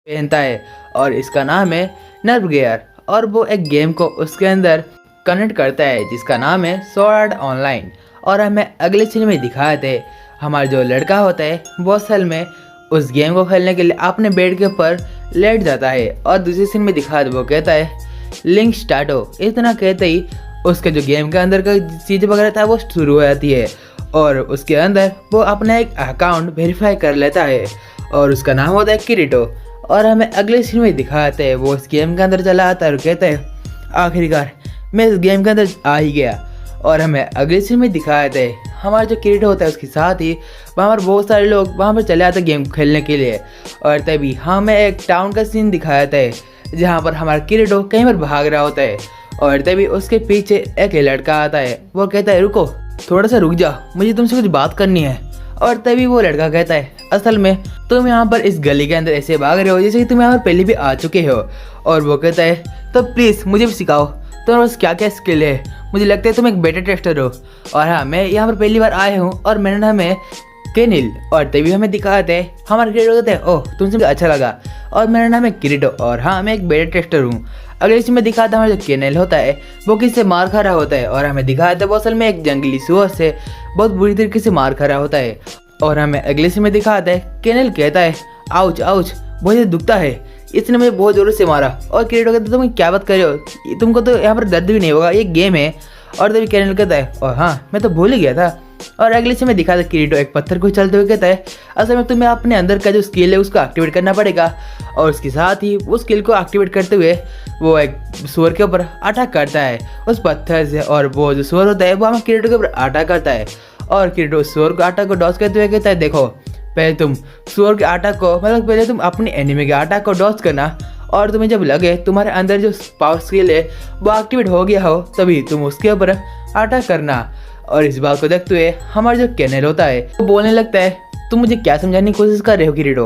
पहनता है और इसका नाम है नर्व गियर। और वो एक गेम को उसके अंदर कनेक्ट करता है जिसका नाम है स्वॉर्ड आर्ट ऑनलाइन। और हमें अगले सीन में दिखाए थे हमारा जो लड़का होता है वो असल में उस गेम को खेलने के लिए अपने बेड के ऊपर लेट जाता है। और दूसरे सीन में दिखा वो कहता है लिंक स्टार्ट हो। इतना कहते ही उसके जो गेम के अंदर का चीज़ वगैरह था वो शुरू हो जाती है और उसके अंदर वो अपना एक अकाउंट वेरीफाई कर लेता है और उसका नाम होता है किरीटो। और हमें अगले सीन में दिखाते हैं वो इस गेम के अंदर चला आता है और कहता है आखिरकार मैं इस गेम के अंदर आ ही गया। और हमें अगले सीन में दिखाते हैं हमारा जो किरीटो होता है उसके साथ ही वहाँ पर बहुत सारे लोग वहाँ पर चले आते हैं गेम खेलने के लिए। और तभी हमें एक टाउन का सीन दिखाया था जहाँ पर हमारा किरीटो कहीं पर भाग रहा होता है। और तभी उसके पीछे एक लड़का आता है, वो कहता है रुको थोड़ा सा रुक जा, मुझे तुमसे कुछ बात करनी है। और तभी वो लड़का कहता है असल में तुम यहाँ पर इस गली के अंदर ऐसे भाग रहे हो जैसे कि तुम यहाँ पर पहले भी आ चुके हो। और वो कहता है तो प्लीज़ मुझे भी सिखाओ तुम्हारे पास क्या क्या स्किल है, मुझे लगता है तुम एक बेटा टेस्टर हो। और हाँ मैं यहाँ पर पहली बार आया हूँ और मेरा नाम है केनिल। और तभी हमें दिखाते हैं हमारा किरीटो कहते हैं ओह तुमसे मुझे अच्छा लगा और मेरा नाम है किरीटो और हाँ मैं एक बेटा टेस्टर हूँ। अगले इसमें दिखाता है हमारा जो केनिल होता है वो किससे मार खा रहा होता है और हमें दिखाया था वो असल में एक जंगली सुअर से बहुत बुरी तरीके से मार खा रहा होता है। और हमें अगले इसमें दिखाता है केनिल कहता है आउच आउच बहुत दुखता है, इसने मुझे बहुत ज़ोर से मारा। और किरीटो कहता है तुम क्या बात कर रहे हो, तुमको तो यहाँ पर दर्द भी नहीं होगा, ये गेम है। और तभी केनिल कहता है और हाँ मैं तो भूल ही गया था। और अगले से मैं दिखा था किरीटो एक पत्थर को चलते हुए कहता है असल में तुम्हें अपने अंदर का जो स्किल है उसको एक्टिवेट करना पड़ेगा। और उसके साथ ही उस स्किल को एक्टिवेट करते हुए वो एक सुअर के ऊपर अटैक करता है उस पत्थर से। और वो जो सुअर होता है वो हमें किरीटो के ऊपर अटैक करता है और किरीटो सुअर के अटैक को डॉज करते हुए कहता है देखो पहले तुम सुअर के अटैक को मतलब पहले तुम अपने एनिमी के अटैक को डॉज करना और तुम्हें जब लगे तुम्हारे अंदर जो पावर स्किल है वो एक्टिवेट हो गया हो तभी तुम उसके ऊपर अटैक करना। और इस बात को देखते हुए हमारा जो केनिल होता है वो बोलने लगता है तुम मुझे क्या समझाने की कोशिश कर रहे हो किरीटो।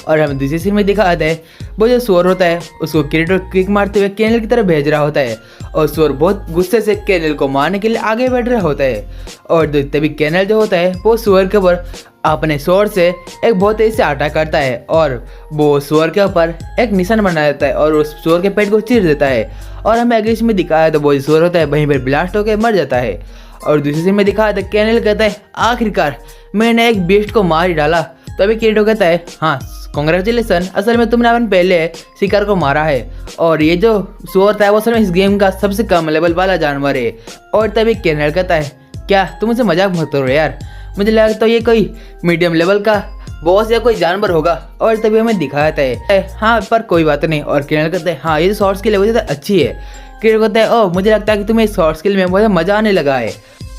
और हम दूसरी सीन में दिखाते हैं वो जो सुअर होता है उसको किरीटो किक मारते हुए केनिल की तरफ भेज रहा होता है और सुअर बहुत गुस्से से केनिल को मारने के लिए आगे बढ़ रहा होता है। और तभी केनिल जो होता है वो सुअर के ऊपर अपने स्वॉर्ड से एक बहुत तेज से अटैक करता है और वो सुअर के ऊपर एक निशान बना देता है और उस सुअर के पेट को चीर देता है। और हमें अगले सीन में दिखाया तो वो जो सुअर होता है वहीं पर ब्लास्ट होकर मर जाता है। और दूसरी सीन में दिखाया था केनिल कहता है आखिरकार मैंने एक बीस्ट को मार ही डाला। तभी किरीटो कहता है हाँ कॉन्ग्रेचुलेसन, असल में तुमने अपन पहले शिकार को मारा है और ये जो सुअर था वो असल में इस गेम का सबसे कम लेवल वाला जानवर है। और तभी केनिल कहता है क्या तुम मुझसे मजाक मत करो यार, मुझे लगा तो ये कोई मीडियम लेवल का बॉस या कोई जानवर होगा। और तभी हमें दिखाता है हाँ पर कोई बात नहीं। और केनिल कहता है हाँ ये जो शॉर्ट स्किल है वो तो अच्छी है। किरीटो कहता है ओह मुझे लगता है कि तुम्हें इस शॉर्ट स्किल में बहुत मजा आने लगा है,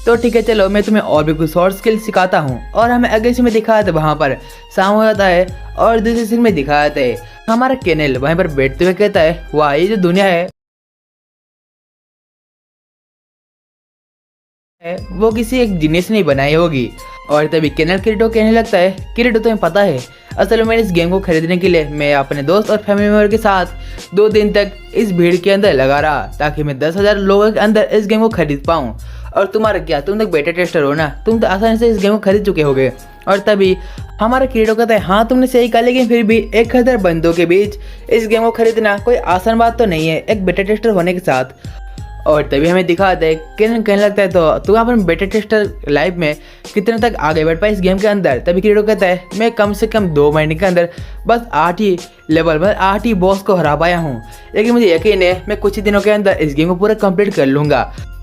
तो ठीक है चलो मैं तुम्हें और भी कुछ शॉर्ट स्किल सिखाता हूँ। और हमें अगले सीन में दिखाया था वहाँ पर शाम हो जाता है और दूसरे सीन में दिखाया था हमारा केनिल वहीं पर बैठते हुए कहता है वाह ये जो दुनिया है वो किसी एक जीनियस ने बनाई होगी। और तभी केनिल किरीटो कहने लगता है किरीटो तुम्हें पता है असल में मैंने इस गेम को खरीदने के लिए मैं अपने दोस्त और फैमिली मेम्बर के साथ 2 दिन तक इस भीड़ के अंदर लगा रहा ताकि मैं 10,000 लोगों के अंदर इस गेम को खरीद पाऊँ। और तुम्हारा क्या, तुम तो बेटा टेस्टर हो ना, तुम तो आसानी से इस गेम को खरीद चुके होगे। और तभी हमारा किरीटो कहता है हाँ तुमने सही कहा लेकिन फिर भी 1000 बंदों के बीच इस गेम को खरीदना कोई आसान बात तो नहीं है एक बेटा टेस्टर होने के साथ। और तभी हमें दिखाता है कहने लगता है तो तुम अपने बेटा टेस्टर लाइफ में कितने तक आगे बढ़ पाए इस गेम के अंदर। तभी किरीटो कहता है मैं कम से कम 2 महीने के अंदर बस 8 ही लेवल मतलब 8 ही बॉस को हरा पाया हूँ, लेकिन मुझे यकीन है मैं कुछ ही दिनों के अंदर इस गेम को पूरा कंप्लीट कर लूँगा।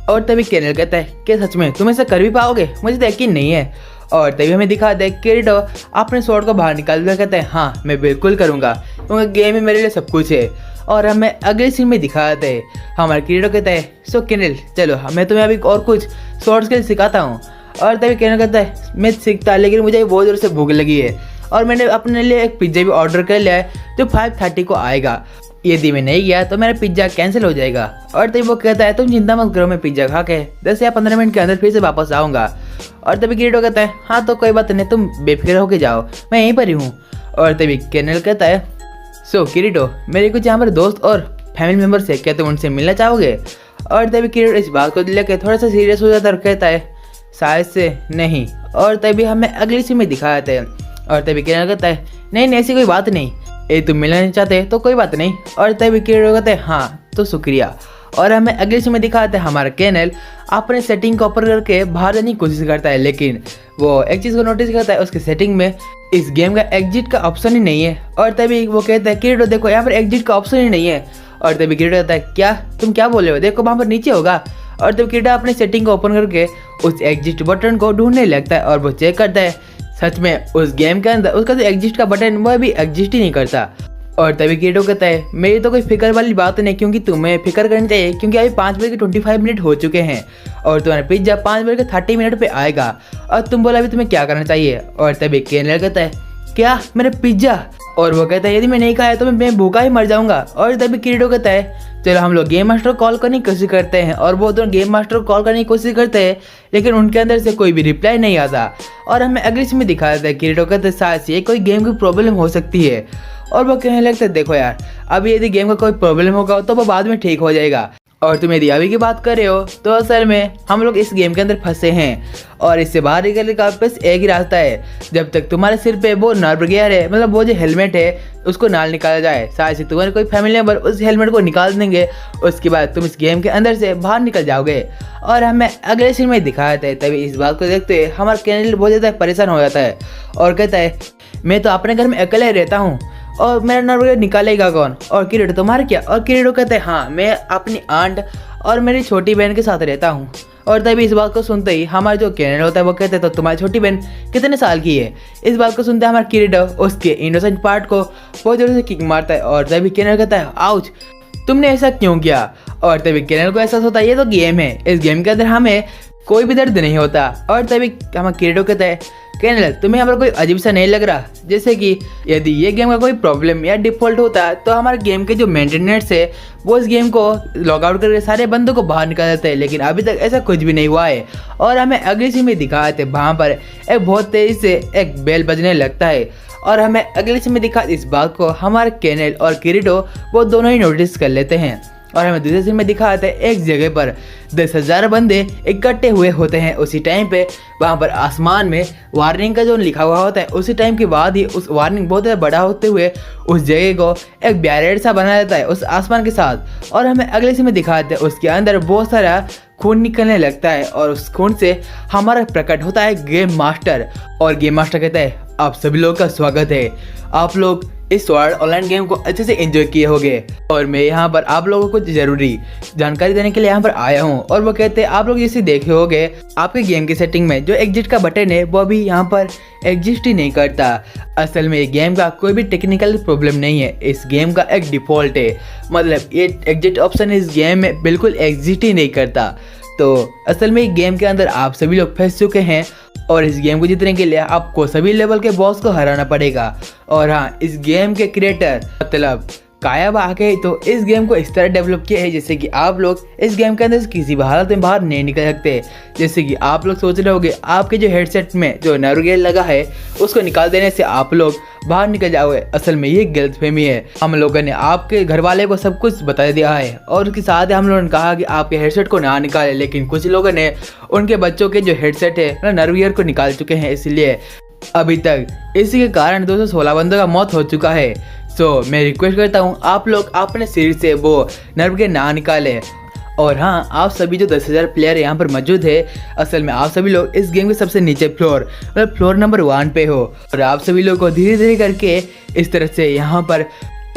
और तभी केनिल कहता है कि सच में तुम ऐसा कर भी पाओगे, मुझे तो यकीन नहीं है। और तभी हमें दिखाता है किरीटो अपने स्वॉर्ड को बाहर निकाल कर कहता है हाँ मैं बिल्कुल करूँगा क्योंकि गेम ही मेरे लिए सब कुछ है। और हमें अगले सीन में दिखाते हैं हमारा किरीटो कहता है सो केनिल चलो मैं तुम्हें अभी और कुछ शॉर्ट स्किल सिखाता हूँ। और तभी केनिल कहता है मैं सीखता लेकिन मुझे बहुत ज़ोर से भूख लगी है और मैंने अपने लिए एक पिज्ज़ा भी ऑर्डर कर लिया है जो 5:30 को आएगा, यदि मैं नहीं गया तो मेरा पिज्ज़ा कैंसिल हो जाएगा। और तभी वो कहता है तुम चिंता मत करो मैं पिज्ज़ा खा के 10 या 15 मिनट के अंदर फिर से वापस आऊँगा। और तभी किरीटो कहता है हाँ तो कोई बात नहीं तुम बेफिक्र होके जाओ मैं यहीं पर ही हूँ। और तभी केनिल कहता है सो किरीटो मेरे कुछ यहाँ पर दोस्त और फैमिली मेम्बर्स है, क्या तुम उनसे मिलना चाहोगे। और तभी किरीटो इस बात को लेकर थोड़ा सा सीरियस हो जाता है और कहता है शायद से नहीं। और तभी हमें अगली सीन में दिखाते हैं और तभी केनिल कहता है नहीं ऐसी कोई बात नहीं, ये तुम मिलना नहीं चाहते तो कोई बात नहीं। और तभी किरीटो कहते हैं हाँ तो शुक्रिया। और हमें अगले सीन में दिखाते हैं हमारा कैनल अपने सेटिंग को ऊपर करके बाहर जाने की कोशिश करता है, लेकिन वो एक चीज़ को नोटिस करता है उसके सेटिंग में इस गेम का एग्जिट का ऑप्शन ही नहीं है। और तभी वो कहता है किरीटो देखो यहाँ पर एग्जिट का ऑप्शन ही नहीं है। और तभी किरीटो कहता है क्या तुम क्या बोल रहे हो, देखो वहाँ पर नीचे होगा। और तब किरीटो अपनी सेटिंग को ओपन करके उस एग्जिट बटन को ढूंढने लगता है और वो चेक करता है सच में उस गेम के अंदर उसका जो एग्जिट का बटन वह भी एग्जिस्ट ही नहीं करता। और तभी किरीटो कहता है मेरी तो कोई फिक्र वाली बात नहीं, क्योंकि तुम्हें फिक्र करनी चाहिए क्योंकि अभी 5:25 हो चुके हैं और तुम्हारा पिज्जा 5:30 पे आएगा और तुम बोला अभी तुम्हें क्या करना चाहिए। और तभी कैनल कहता है क्या मेरा पिज्जा, और वो कहता है यदि मैं नहीं खाया तो मैं भूखा ही मर जाऊंगा। और तभी किरीटो कहता है चलो हम लोग गेम मास्टर को कॉल करने की कोशिश करते हैं। और वो दोनों गेम मास्टर को कॉल करने की कोशिश करते हैं लेकिन उनके अंदर से कोई भी रिप्लाई नहीं आता। और हमें अगले सीन में दिखा देता है किरीटो कहते हैं शायद ये कोई गेम की प्रॉब्लम हो सकती है। और वो कहने लगता है देखो यार अभी यदि गेम का कोई प्रॉब्लम होगा तो वो बाद में ठीक हो जाएगा, और तुम यदि अभी की बात कर रहे हो तो असल में हम लोग इस गेम के अंदर फंसे हैं और इससे बाहर निकलने का बस एक ही रास्ता है, जब तक तुम्हारे सिर पे वो नर्व गियर है मतलब वो जो हेलमेट है उसको नाल निकाला जाए। शायद से तुम्हारे कोई फैमिली मेंबर उस हेलमेट को निकाल देंगे, उसके बाद तुम इस गेम के अंदर से बाहर निकल जाओगे। और हमें अगले सीन में दिखाया था तभी इस बात को देखते हुए हमारा कैनल बहुत ज़्यादा परेशान हो जाता है और कहता है मैं तो अपने घर में अकेले रहता हूँ और मेरा नर्व निकालेगा कौन। और किरीटो तुम्हारा क्या, और किरीटो कहते हैं हाँ मैं अपनी आंट और मेरी छोटी बहन के साथ रहता हूँ। और तभी इस बात को सुनते ही हमारा जो कैनल होता है वो कहते हैं तो तुम्हारी छोटी बहन कितने साल की है। इस बात को सुनते हमारा किरीटो उसके इनोसेंट पार्ट को बहुत जोर से किक मारता है और तभी कैनल कहता है आउच तुमने ऐसा क्यों किया। और तभी कैनल को एहसास होता है ये तो गेम है, इस गेम के अंदर हमें कोई भी दर्द नहीं होता। और तभी हमारा किरीटो कहता है कैनल तुम्हें यहाँ पर कोई अजीब सा नहीं लग रहा, जैसे कि यदि ये गेम का कोई प्रॉब्लम या डिफ़ॉल्ट होता तो हमारे गेम के जो मेंटेनेंस है वो इस गेम को लॉग आउट करके सारे बंदों को बाहर निकाल देते हैं, लेकिन अभी तक ऐसा कुछ भी नहीं हुआ है। और हमें अगली सीन में दिखाए थे वहाँ पर एक बहुत तेज़ी से एक बेल बजने लगता है और हमें अगली सीन में दिखा इस बात को हमारे कैनल और किरीटो वो दोनों ही नोटिस कर लेते हैं। और हमें दूसरे सीन में दिखाते हैं एक जगह पर 10,000 बंदे इकट्ठे हुए होते हैं। उसी टाइम पे वहाँ पर आसमान में वार्निंग का जो लिखा हुआ होता है उसी टाइम के बाद ही उस वार्निंग बहुत ज़्यादा बड़ा होते हुए उस जगह को एक बैरियर सा बना देता है उस आसमान के साथ। और हमें अगले सीन में दिखाते हैं उसके अंदर बहुत सारा खून निकलने लगता है और उस खून से हमारा प्रकट होता है गेम मास्टर। और गेम मास्टर कहता है आप सभी लोगों का स्वागत है, आप लोग इस स्वॉर्ड ऑनलाइन गेम को अच्छे से एंजॉय किए होंगे और मैं यहाँ पर आप लोगों को जरूरी जानकारी देने के लिए यहाँ पर आया हूँ। और वो कहते हैं आप लोग जैसे देखे होंगे आपके गेम की सेटिंग में जो एग्जिट का बटन है वो भी यहाँ पर एग्जिस्ट ही नहीं करता। असल में ये गेम का कोई भी टेक्निकल प्रॉब्लम नहीं है, इस गेम का एक डिफ़ॉल्ट है, मतलब ये एग्जिट ऑप्शन इस गेम में बिल्कुल एग्जिस्ट ही नहीं करता। तो असल में गेम के अंदर आप सभी लोग फंस चुके हैं और इस गेम को जीतने के लिए आपको सभी लेवल के बॉस को हराना पड़ेगा। और हाँ इस गेम के क्रिएटर मतलब कायाबा आके तो इस गेम को इस तरह डेवलप किया है जैसे कि आप लोग इस गेम के अंदर से किसी भी हालत में बाहर नहीं निकल सकते। जैसे कि आप लोग सोच रहे होंगे आपके जो हेडसेट में जो नर्व गेयर लगा है उसको निकाल देने से आप लोग बाहर निकल जाओगे, असल में ये गलतफहमी है। हम लोगों ने आपके घर वाले को सब कुछ बता दिया है और उसके साथ हम लोगों ने कहा कि आपके हेडसेट को ना निकालें, लेकिन कुछ लोगों ने उनके बच्चों के जो हेडसेट है नर्व गेयर को निकाल चुके हैं, इसलिए अभी तक इसी के कारण 216 बंदों का मौत हो चुका है। सो मैं रिक्वेस्ट करता हूँ आप लोग अपने सिर से वो नर्व गेयर ना निकालें। और हाँ आप सभी जो 10,000 प्लेयर यहाँ पर मौजूद है असल में आप सभी लोग इस गेम के सबसे नीचे फ्लोर मतलब फ्लोर नंबर 1 पे हो और आप सभी लोग को धीरे धीरे करके इस तरह से यहाँ पर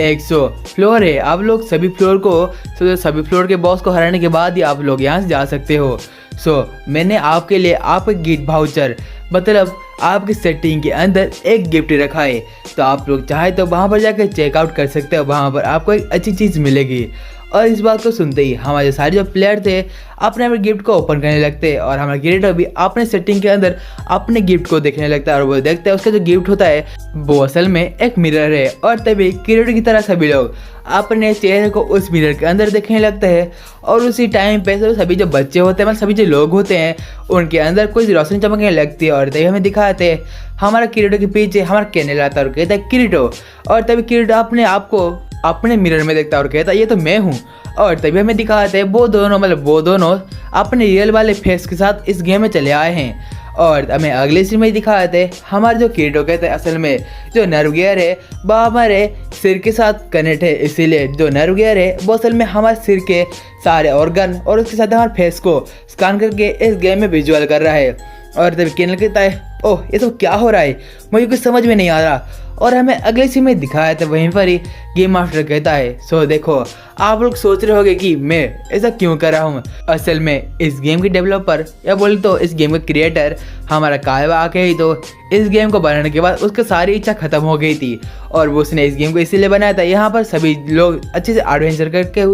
100 फ्लोर है, आप लोग सभी फ्लोर को सभी फ्लोर के बॉस को हराने के बाद ही आप लोग यहाँ से जा सकते हो। सो मैंने आपके लिए आपका गिफ्ट वाउचर मतलब आपकी सेटिंग के अंदर एक गिफ्ट रखा है, तो आप लोग चाहे तो वहाँ पर जाकर चेकआउट कर सकते हो, वहाँ पर आपको एक अच्छी चीज़ मिलेगी। और इस बात को सुनते ही हमारे सारे जो प्लेयर थे अपने अपने गिफ्ट को ओपन करने लगते हैं और हमारा क्रिएटर भी अपने सेटिंग के अंदर अपने गिफ्ट को देखने लगता है और वो देखता है उसका जो गिफ्ट होता है वो असल में एक मिरर है। और तभी क्रिएटर की तरह सभी लोग अपने चेहरे को उस मिरर के अंदर देखने लगते हैं और उसी टाइम पे सभी जो बच्चे होते हैं मतलब सभी जो लोग होते हैं उनके अंदर कोई रोशनी चमकने लगती है। और तभी हमें दिखाते हैं हमारा क्रिएटर के पीछे हमारा कैनल आता है और कहता है क्रिएटो, और तभी क्रिएटो अपने आप को अपने मिरर में देखता है और कहता है ये तो मैं हूँ। और तभी हमें दिखाते हैं वो दोनों अपने रियल वाले फेस के साथ इस गेम में चले आए हैं। और हमें अगले सीन में दिखाते हमारे जो किरीटो कहते हैं असल में जो नर्व गियर है वो हमारे सिर के साथ कनेक्ट है, इसीलिए जो नर्व गियर है वो असल में हमारे सिर के सारे ऑर्गन और उसके साथ हमारे फेस को स्कैन करके इस गेम में विजुअल कर रहा है। और तभी केनल कहता है ओह ये तो क्या हो रहा है, मुझे कुछ समझ में नहीं आ रहा। और हमें अगले सीन में दिखाया था वहीं पर ही गेम मास्टर कहता है सो देखो आप लोग सोच रहे होंगे कि मैं ऐसा क्यों कर रहा हूँ। असल में इस गेम के डेवलपर या बोले तो इस गेम का क्रिएटर हमारा कायवा आके ही तो इस गेम को बनाने के बाद उसकी सारी इच्छा खत्म हो गई थी और वो उसने इस गेम को इसीलिए बनाया था यहाँ पर सभी लोग अच्छे से एडवेंचर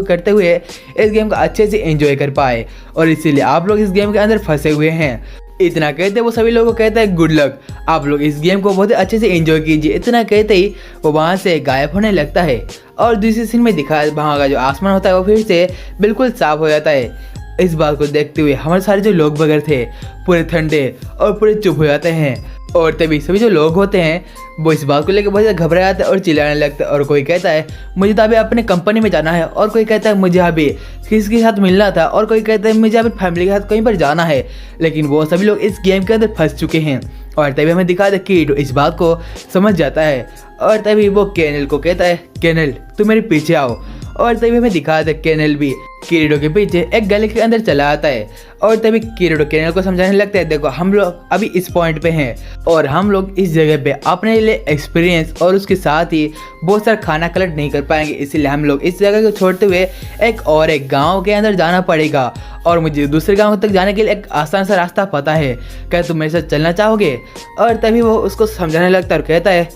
करते हुए इस गेम को अच्छे से एंजॉय कर पाए और इसीलिए आप लोग इस गेम के अंदर फंसे हुए हैं। इतना कहते वो सभी लोगों को कहता है गुड लक, आप लोग इस गेम को बहुत ही अच्छे से एंजॉय कीजिए। इतना कहते ही वो वहाँ से गायब होने लगता है और दूसरी सीन में दिखाया वहाँ का जो आसमान होता है वो फिर से बिल्कुल साफ हो जाता है। इस बात को देखते हुए हमारे सारे जो लोग बगैर थे पूरे ठंडे और पूरे चुप हो जाते हैं और तभी सभी जो लोग होते हैं वो इस बात को लेकर बहुत ज़्यादा घबरा जाते हैं और चिल्लाने लगते हैं। और कोई कहता है मुझे तो अभी अपने कंपनी में जाना है और कोई कहता है मुझे अभी किसके साथ मिलना था और कोई कहता है मुझे अभी फैमिली के साथ कहीं पर जाना है। लेकिन वो सभी लोग इस गेम के अंदर फंस चुके हैं और तभी हमें दिखा दे कि इस बात को समझ जाता है और तभी वो केनल को कहता है केनल तुम मेरे पीछे आओ। और तभी हमें दिखा दे केनल भी किरीटो के पीछे एक गली के अंदर चला आता है और तभी किरीटो केनल को समझाने लगता है देखो हम लोग अभी इस पॉइंट पे हैं और हम लोग इस जगह पे अपने लिए एक्सपीरियंस और उसके साथ ही बहुत सारा खाना कलेक्ट नहीं कर पाएंगे, इसलिए हम लोग इस जगह को छोड़ते हुए एक गांव के अंदर जाना पड़ेगा और मुझे दूसरे गांव तक जाने के लिए एक आसान सा रास्ता पता है, क्या तुम मेरे साथ चलना चाहोगे। और तभी वो उसको समझाने लगता है और कहता है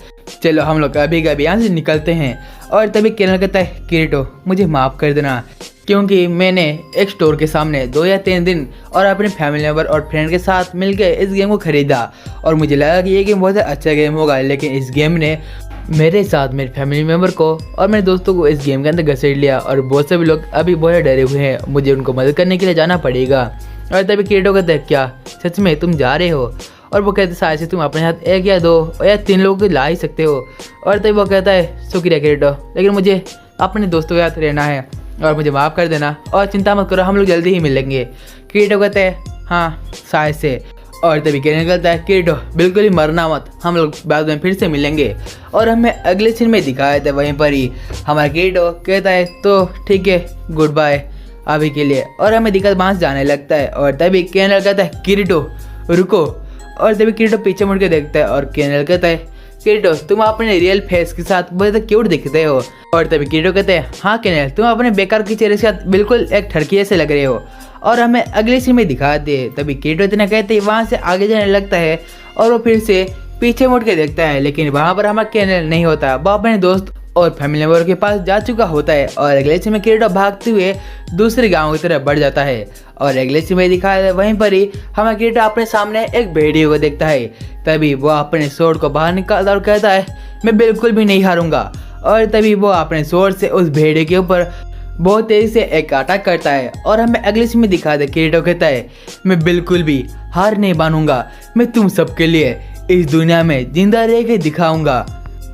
चलो हम लोग अभी यहाँ से निकलते हैं। और तभी केनल कहता है किरीटो मुझे माफ़ कर देना क्योंकि मैंने एक स्टोर के सामने 2 या 3 दिन और अपने फैमिली मेम्बर और फ्रेंड के साथ मिलकर इस गेम को ख़रीदा और मुझे लगा कि ये गेम बहुत अच्छा गेम होगा, लेकिन इस गेम ने मेरे साथ मेरे फैमिली मेम्बर को और मेरे दोस्तों को इस गेम के अंदर घसीट लिया और बहुत से भी लोग अभी बहुत डरे हुए हैं, मुझे उनको मदद करने के लिए जाना पड़ेगा। और तभी किरीटो कहता है क्या सच में तुम जा रहे हो। और वो कहते शायद से तुम अपने साथ 1 या 2 या 3 लोगों को ला ही सकते हो। और तभी वो कहता है शुक्रिया किरीटो, लेकिन मुझे अपने दोस्तों के साथ रहना है और मुझे माफ़ कर देना और चिंता मत करो हम लोग जल्दी ही मिलेंगे। किरीटो कहते हैं हाँ शायद से। और तभी केनल कहता है किरीटो बिल्कुल ही मरना मत, हम लोग बाद में फिर से मिलेंगे। और हमें अगले सीन में दिखाया था वहीं पर ही हमारा किरीटो कहता है तो ठीक है गुड बाय अभी के लिए। और हमें दिक्कत वहाँ से जाने लगता है और तभी केनल कहता है किरीटो रुको। और तभी किरीटो पीछे मुड़ के देखता है और केनल कहता है किरीटो तुम अपने रियल फेस के साथ बहुत क्यूट दिखते हो। और तभी किरीटो कहते हैं हाँ केनल तुम अपने बेकार के चेहरे के साथ बिल्कुल एक ठरकी जैसे लग रहे हो। और हमें अगले सीन में दिखाते हैं तभी किरीटो इतना कहते हैं वहाँ से आगे जाने लगता है और वो फिर से पीछे मुड़ के देखता है, लेकिन वहाँ पर हमारा केनल नहीं होता, वो अपने दोस्त और फैमिली मेम्बर के पास जा चुका होता है। और अगले सीन में किरीटो भागते हुए दूसरे गांव की तरफ बढ़ जाता है और अगले सीन में दिखाया है वहीं पर ही हमारा किरीटो अपने सामने एक भेड़िए को देखता है। तभी वो अपने स्वॉर्ड को बाहर निकालता और कहता है मैं बिल्कुल भी नहीं हारूंगा। और तभी वो अपने स्वॉर्ड से उस भेड़िए के ऊपर बहुत तेजी से एक अटैक करता है। और हमें अगले सीन में दिखा दे किरीटो कहता है मैं बिल्कुल भी हार नहीं मानूंगा, मैं तुम सबके लिए इस दुनिया में जिंदा रह के दिखाऊंगा।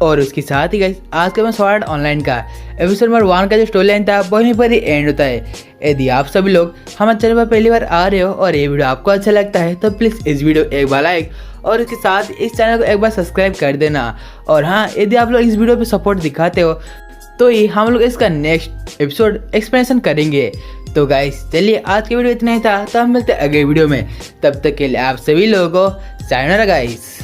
और उसके साथ ही गाइस आज का मैं स्वॉर्ड आर्ट ऑनलाइन का एपिसोड नंबर 1 का जो स्टोरी लाइन था वहीं पर ही एंड होता है। यदि आप सभी लोग हमारे चैनल पर पहली बार आ रहे हो और ये वीडियो आपको अच्छा लगता है तो प्लीज़ इस वीडियो एक बार लाइक और इसके साथ इस चैनल को एक बार सब्सक्राइब कर देना। और हाँ यदि आप लोग इस वीडियो पे सपोर्ट दिखाते हो तो ही हम लोग इसका नेक्स्ट एपिसोड एक्सप्लेनेशन करेंगे। तो गाइस चलिए आज की वीडियो इतना ही था, तो हम मिलते हैं अगले वीडियो में, तब तक के लिए आप सभी लोगों को सायोनारा गाइस।